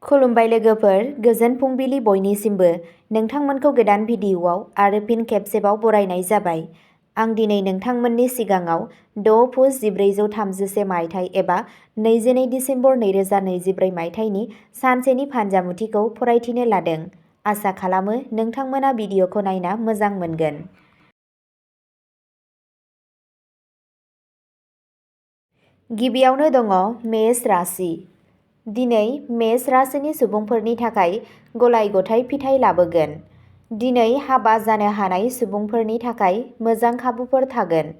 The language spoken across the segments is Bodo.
खुलुमबाय लोगोफोर, गोजोन फुंबिलि बयनिसिमबो। नोंथांमोनखौ गोदान भिडिअ'आव आरो फिन खेबसेबाव बरायनाय जाबाय। आं दिनै नोंथांमोननि सिगाङाव 6 पुस 1433 मायथाइ एबा 22 दिसेम्बर 2024 मायथाइनि सानसेनि फानजामुथिखौ फरायथिनो लादों। आसा खालामो नोंथांमोना भिडिअ'खौ नायना मोजां मोनगोन। गिबियावनो दङ मेष राशि। दिनै मेष राशिनि सुबुंफोरनि थाखाय गलाय-गथाय फिथाइ लाबोगोन। दिनै हाबा जानो हानाय सुबुंफोरनि थाखाय मोजां खाबुफोर थागोन।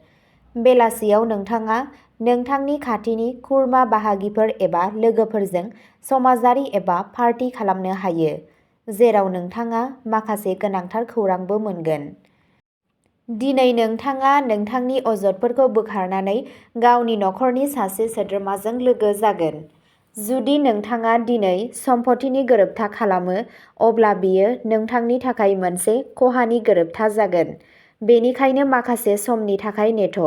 बेलासियाव नोंथाङा नोंथांनि खाथिनि खुरमा बाहागिफोर एबा लोगोफोरजों समाजारि एबा पार्टी खालामनो हायो, जेराव नोंथाङा माखासे गोनांथार खौरांबो मोनगोन। दिनै नोंथाङा नोंथांनि अजदफोरखौ बोखारनानै गावनि नखरनि सासे सोद्रोमाजों लोगो जागोन। जुदि नोंथाङा दिनै सम्पथिनि गोरोबथा खालामो, अब्ला बेयो नोंथांनि थाखाय मोनसे खहानि गोरोबथा जागोन। बेनिखायनो माखासे समनि थाखाय नेथ'।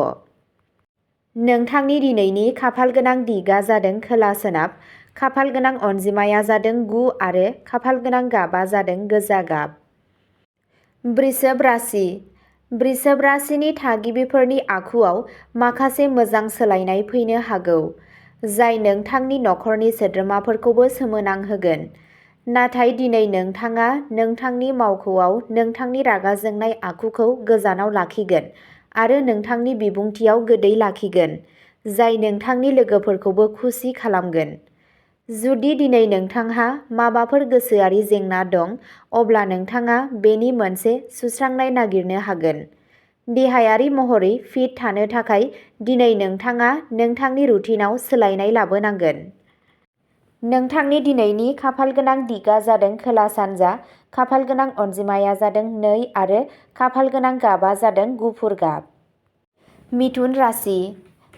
नोंथांनि दिनैनि खाफालगोनां दिगआ जादों खोला-सोनाब, खाफालगोनां अनजिमाया जादों 9 आरो खाफालगोनां गाबआ जादों गोजा गाब। वृषभ राशि। वृषभ राशिनि थागिबिफोरनि आखुआव माखासे मोजां सोलायनाय फैनो हागौ, जाय नोंथांनि नखरनि सोद्रोमाफोरखौबो सोमोनांहोगोन। नाथाय दिनै नोंथाङा नोंथांनि मावख'आव नोंथांनि रागा जोंनाय आखुखौ गोजानाव लाखिगोन आरो नोंथांनि बिबुंथिआव गोदै लाखिगोन, जाय नोंथांनि लोगोफोरखौबो खुसि खालामगोन। जुदि दिनै नोंथांहा माबाफोर गोसोआरि जेंना दं, अब्ला नोंथाङा बेनि मोनसे सुस्रांनाय नागिरनो हागोन। देहायारि महरै फिट थानो थाखाय दिनै नोंथाङा नोंथांनि रुटिनआव सोलायनाय लाबोनांगोन। नोंथांनि दिनैनि खाफालगोनां दिगआ जादों खोला-सानजा, खाफालगोनां अनजिमाया जादों 2 आरो खाफालगोनां गाबआ जादों गुफुर गाब। मिथुन राशि।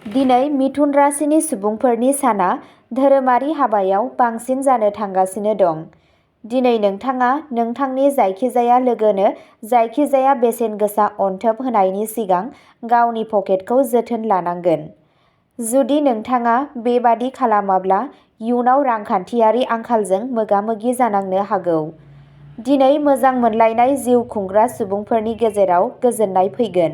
दिनै मिथुन राशिनि सुबुंफोरनि साना धोरोमारि हाबायाव बांसिन जानो थांगासिनो दं। दिनै नोंथाङा नोंथांनि जायखिजाया लोगोनो जायखिजाया बेसेन गोसा अनथोब होनायनि सिगां गावनि पकेटखौ जोथोन लानांगोन। जुदि नोंथाङा बेबादि खालामाब्ला इयुनाव रांखान्थियारि आंखालजों मोगा-मोगि जानांनो हागौ। दिनै मोजां मोनलायनाय जिउ खुंग्रा सुबुंफोरनि गेजेराव गोजोननाय फैगोन।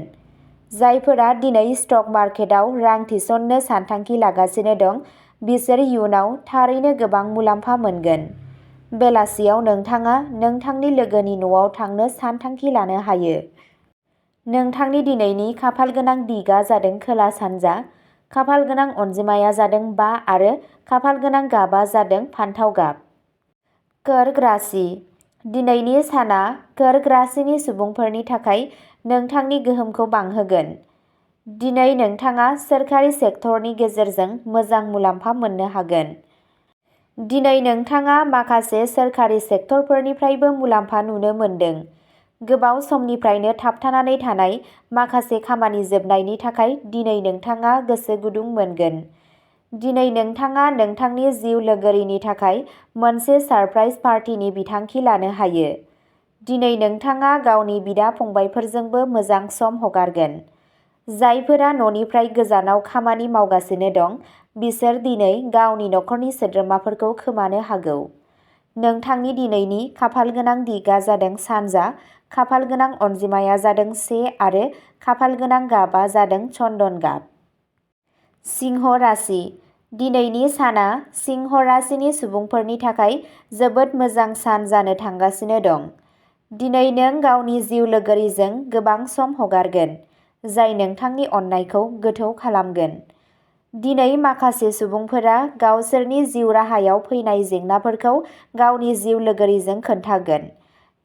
जायफोरा दिनै स्टक मार्केटआव रां थिसननो सानथांखि लागासिनो दं, बिसोर इयुनाव थारैनो गोबां मुलाम्फा मोनगोन। बेलासियाव नोंथाङा नोंथांनि लोगोनि न'आव थांनो सानथांखि लानो हायो। नोंथांनि दिनैनि खाफालगोनां दिगआ जादों खोला-सानजा, खाफालगोनां अनजिमाया जादों 5 आरो खाफालगोनां गाबआ जादों फान्थाव गाब। कर्क राशि। दिनैनि साना कर्क राशिनि सुबुंफोरनि थाखाय नोंथांनि गोहोमखौ बांहोगोन। दिनै नोंथाङा सोरखारि सेक्टरनि गेजेरजों मोजां मुलाम्फा मोननो हागोन। दिनै नोंथाङा माखासे सोरखारि सेक्टरफोरनिफ्रायबो मुलाम्फा नुनो मोनदों। गोबाव समनिफ्रायनो थाबथानानै थानाय माखासे खामानि जोबनायनि थाखाय दिनै नोंथाङा गोसो गुदुं मोनगोन। दिनै नोंथाङा नोंथांनि जिउ लोगोरिनि थाखाय मोनसे सारप्राइज पार्टिनि बिथांखि लानो हायो। दिनै नोंथाङा गावनि बिदा-फंबायफोरजोंबो मोजां सम हगारगोन। जायफोरा न'निफ्राय गोजानाव खामानि मावगासिनो दं, बिसोर दिनै गावनि नखरनि सोद्रोमाफोरखौ खोमानो हागौ। नोंथांनि दिनैनि खाफालगोनां दिगआ जादों सानजा, खाफालगोनां अनजिमाया जादों 1 आरो खाफालगोनां गाबआ जादों चन्दन गाब। सिंह राशि। दिनैनि साना सिंह राशिनि सुबुंफोरनि थाखाय जोबोद मोजां सान जानो थांगासिनो दं। दिनै नों गावनि जिउ लोगोरिजों गोबां सम हगारगोन, जाय नोंथांनि अननायखौ गोथौ खालामगोन। दिनै माखासे सुबुंफोरा गावसोरनि जिउ राहायाव फैनाय जेंनाफोरखौ गावनि जिउ लोगोरिजों खोन्थागोन।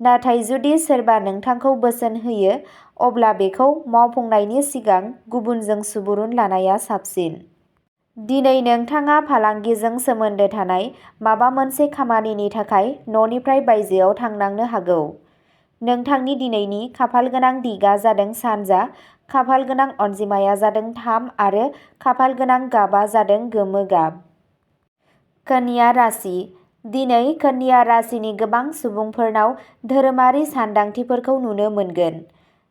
नाथाय जुदि सोरबा नोंथांखौ बोसोन होयो, अब्ला बेखौ मावफुंनायनि सिगां गुबुनजों सुबुरुन लानाया साबसिन। दिनै नोंथाङा फालांगिजों सोमोन्दो थानाय माबा मोनसे खामानिनि थाखाय न'निफ्राय बायजोआव थांनांनो हागौ। नोंथांनि दिनैनि खाफालगोनां दिगआ जादों सानजा, खाफालगोनां अनजिमाया जादों 3 आरो खाफालगोनां गाबआ जादों गोमो गाब। कन्या राशि। दिनै कन्या राशिनि गोबां सुबुंफोरनाव धोरोमारि सानदांथिफोरखौ नुनो मोनगोन।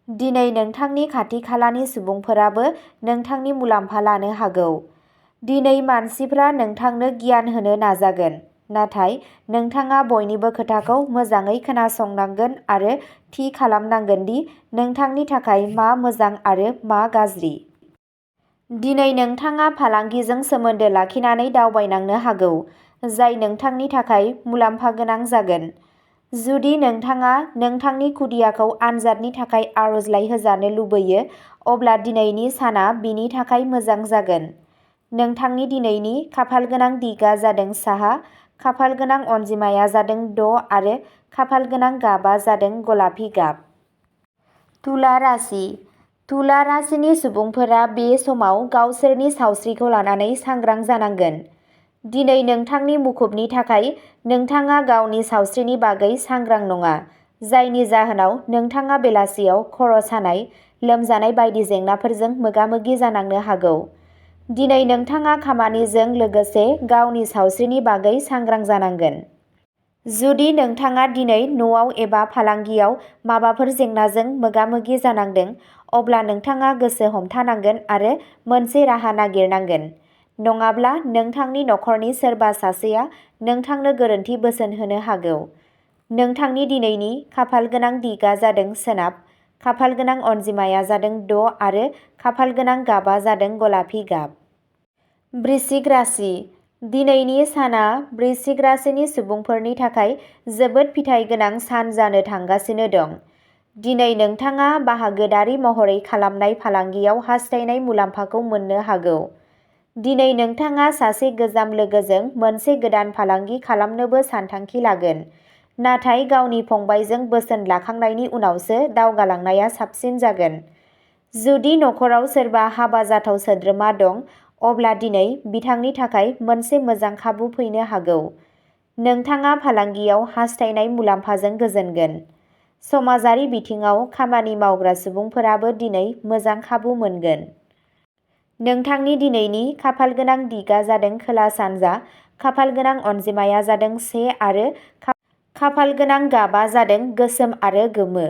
दिनै नोंथांनि खाथि-खालानि सुबुंफोराबो नोंथांनि मुलाम्फा लानो हागौ। दिनै मानसिफ्रा नोंथांनो गियान होनो नाजागोन, नाथाय नोंथाङा बयनिबो खोथाखौ मोजाङै खोनासंनांगोन आरो थि खालामनांगोन दि नोंथांनि थाखाय मा मोजां आरो मा गाज्रि। दिनै नोंथाङा फालांगिजों सोमोन्दो लाखिनानै दावबायनांनो हागौ, जाय नोंथांनि थाखाय मुलाम्फा गोनां जागोन। जुदि नोंथाङा नोंथांनि खुदियाखौ आनजादनि थाखाय आर'जलाइ होजानो लुबैयो, अब्ला दिनैनि साना बिनि थाखाय मोजां जागोन। नोंथांनि दिनैनि खाफालगोनां दिगआ जादों साहा, खाफालगोनां अनजिमाया जादों 6 आरो खाफालगोनां गाबआ जादों गलापि गाब। तुला राशि। तुला राशिनि सुबुंफोरा बे समाव गावसोरनि सावस्रिखौ लानानै सांग्रां जानांगोन। दिनै नोंथांनि मुखुबनि थाखाय नोंथाङा गावनि सावस्रिनि बागै सांग्रां नङा, जायनि जाहोनाव नोंथाङा बेलासियाव खर' सानाय, लोमजानाय बायदि जेंनाफोरजों मोगा-मोगि जानांनो हागौ। दिनै नोंथाङा खामानिजों लोगोसे गावनि सावस्रिनि बागै सांग्रां जानांगोन। जुदि नोंथाङा दिनै न'आव एबा फालांगियाव माबाफोर जेंनाजों मोगा-मोगि जानांदों, अब्ला नोंथाङा गोसो हमथानांगोन आरो मोनसे राहा नागिरनांगोन। नङाब्ला नोंथांनि नखरनि सोरबा सासेया नोंथांनो गोरोन्थि बोसोन होनो हागौ। नोंथांनि दिनैनि खाफालगोनां दिगआ जादों सोनाब, खाफालगोनां अनजिमाया जादों 6 आरो खाफालगोनां गाबआ जादों गलापि गाब। वृश्चिक राशि। दिनैनि साना वृश्चिक राशिनि सुबुंफोरनि थाखाय जोबोद फिथाइ गोनां सान जानो थांगासिनो दं। दिनै नोंथाङा बाहागोदारि महरै खालामनाय फालांगियाव हास्थायनाय मुलाम्फाखौ मोननो हागौ। दिनै नोंथाङा सासे गोजाम लोगोजों मोनसे गोदान फालांगि खालामनोबो सानथांखि लागोन, नाथाय गावनि फंबायजों बोसोन लाखांनायनि उनावसो दावगालांनाया साबसिन जागोन। जुदि नखराव सोरबा हाबा जाथाव सोद्रोमा दं, अब्ला दिनै बिथांनि थाखाय मोनसे मोजां खाबु फैनो हागौ। नोंथाङा फालांगियाव हास्थायनाय मुलाम्फाजों गोजोनगोन। समाजारि बिथिङाव खामानि मावग्रा सुबुंफोराबो दिनै मोजां खाबु मोनगोन। नोंथांनि दिनैनि खाफालगोनां दिगआ जादों खोला-सानजा, खाफालगोनां अनजिमाया जादों 1 आरो खाफालगोनां गाबआ जादों गोसोम आरो गोमो।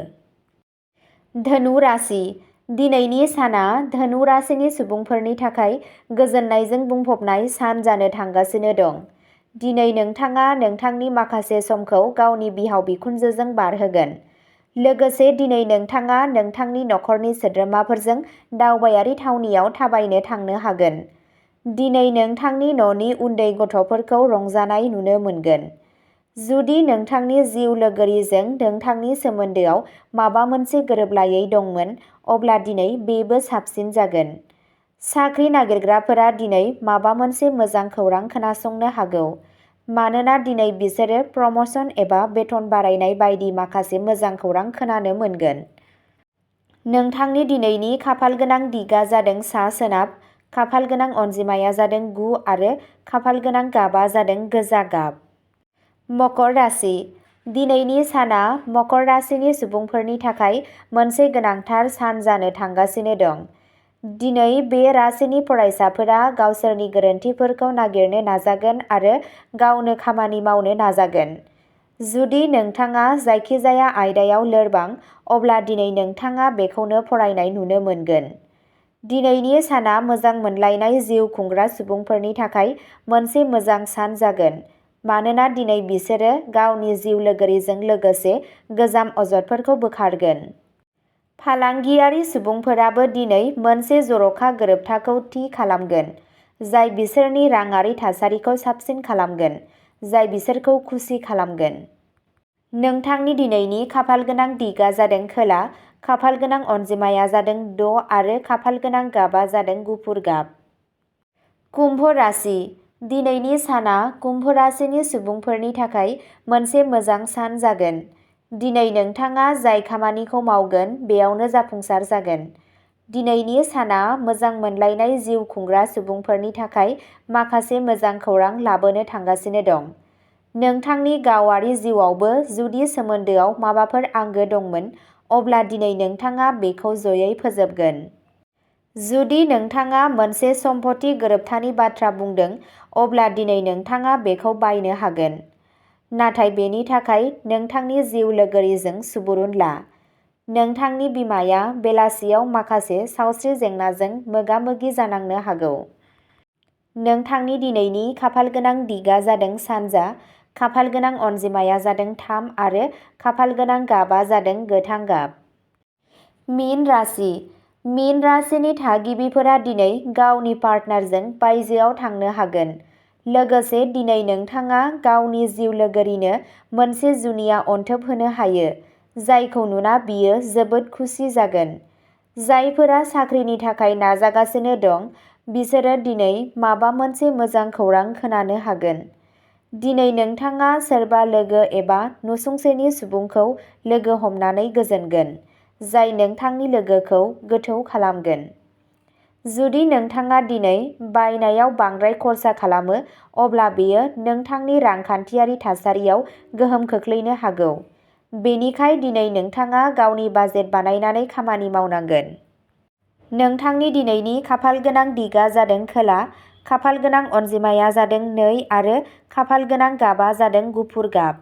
धनु राशि। दिनैनि साना धनु राशिनि सुबुंफोरनि थाखाय गोजोननायजों बुंफबनाय सान जानो थांगासिनो दं। दिनै नोंथाङा नोंथांनि माखासे समखौ गावनि बिहाव-बिखुनजोजों बारहोगोन। लोगोसे दिनै नोंथाङा नोंथांनि नखरनि सोद्रोमाफोरजों दावबायारि थावनियाव थाबायनो थांनो हागोन। दिनै नोंथांनि न'नि उन्दै गथ'फोरखौ रंजानाय नुनो मोनगोन। जुदि नोंथांनि जिउ लोगोरिजों नोंथांनि सोमोन्दोआव माबा मोनसे गोरोबलायै दंमोन, अब्ला दिनै बेबो साबसिन जागोन। साख्रि नागिरग्राफोरा दिनै माबा मोनसे मोजां खौरां खोनासंनो हागौ, मानोना दिनै बिसोरो प्रम'शन एबा बेथन बारायनाय बायदि माखासे मोजां खौरां खोनानो मोनगोन। नोंथांनि दिनैनि खाफालगोनां दिगआ जादों सा-सोनाब, खाफालगोनां अनजिमाया जादों 9 आरो खाफालगोनां गाबआ जादों गोजा गाब। मकर राशि। दिनैनि साना मकर राशिनि सुबुंफोरनि थाखाय मोनसे गोनांथार सान जानो थांगासिनो दं। दिनै बे राशिनि फरायसाफोरा गावसोरनि गोरोन्थिफोरखौ नागिरनो नाजागोन आरो गावनो खामानि मावनो नाजागोन। जुदि नोंथाङा जायखिजाया आयदायाव लोरबां, अब्ला दिनै नोंथाङा बेखौनो फरायनाय नुनो मोनगोन। दिनैनि साना मोजां मोनलायनाय जिउ खुंग्रा सुबुंफोरनि थाखाय मोनसे मोजां सान जागोन, मानोना दिनै बिसोरो गावनि जिउ लोगोरिजों लोगोसे गोजाम अजदफोरखौ बोखारगोन। फालांगियारि सुबुंफोराबो दिनै मोनसे जर'खा गोरोबथाखौ थि खालामगोन, जाय बिसोरनि राङारि थासारिखौ साबसिन खालामगोन, जाय बिसोरखौ खुसि खालामगोन। नोंथांनि दिनैनि खाफालगोनां दिगआ जादों खोला, खाफालगोनां अनजिमाया जादों 6 आरो खाफालगोनां गाबआ जादों गुफुर गाब। कुम्भ राशि। दिनैनि साना कुम्भ राशिनि सुबुंफोरनि थाखाय मोनसे मोजां सान जागोन। दिनै नोंथाङा जाय खामानिखौ मावगोन बेयावनो जाफुंसार जागोन। दिनैनि साना मोजां मोनलायनाय जिउ खुंग्रा सुबुंफोरनि थाखाय माखासे मोजां खौरां लाबोनो थांगासिनो दं। नोंथांनि गावारि जिउआवबो जुदि सोमोन्दोआव माबाफोर आंगो दंमोन, अब्ला दिनै नोंथाङा बेखौ जयै फोजोबगोन। जुदि नोंथाङा मोनसे सम्पथि गोरोबथानि बाथ्रा बुंदों, अब्ला दिनै नोंथाङा बेखौ बायनो हागोन। नाथाय बेनि थाखाय नोंथांनि जिउ लोगोरिजों सुबुरुन ला। नोंथांनि बिमाया बेलासियाव माखासे सावस्रि जेंनाजों मोगा-मोगि जानांनो हागौ। नोंथांनि दिनैनि खाफालगोनां दिगा जादों सानजा, खाफालगोनां अनजिमाया जादों 3 आरो खाफालगोनां गाबा जादों गोथां गाब। मीन राशि। मीन राशिनि थागिबिफोरा दिनै गावनि पार्टनारजों बायजोआव थांनो हागोन। लोगोसे दिनै नोंथाङा गावनि जिउ लोगोरिनो मोनसे जुनिया अनथोब होनो हायो, जायखौ नुना बियो जोबोद खुसि जागोन। जायफोरा साख्रिनि थाखाय नाजागासिनो दं, बिसोरो दिनै माबा मोनसे मोजां खौरां खोनानो हागोन। दिनै नोंथाङा सोरबा लोगो एबा नसुंसेनि सुबुंखौ लोगो हमनानै गोजोनगोन, जाय नोंथांनि लोगोखौ गोथौ खालामगोन। जुदि नोंथाङा दिनै बायनायाव बांद्राय खर्सा खालामो, अब्ला बेयो नोंथांनि रांखान्थियारि थासारियाव गोहोम खोख्लैनो हागौ। बेनिखाय दिनै नोंथाङा गावनि बाजेट बानायनानै खामानि मावनांगोन। नोंथांनि दिनैनि खाफालगोनां दिगा जादों खोला, खाफालगोनां अनजिमाया जादों 2 आरो खाफालगोनां गाबा जादों गुफुर गाब।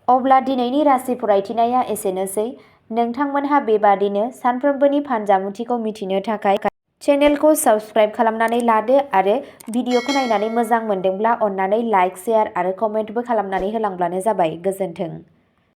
अब्ला दिनैनि राशि फरायथिनाया एसेनोसै। नोंथांमोनहा बेबादिनो सानफ्रोमबोनि फानजामुथिखौ मिथिनो थाखाय चेनेलखौ साबस्क्राइब खालामनानै लादो आरो भिडिअखौ नायनानै मोजां मोनदोंब्ला अन्नानै लाइक, शेयार आरो कमेन्टबो खालामनानै होलांब्लानो जाबाय। गोजोन्थों।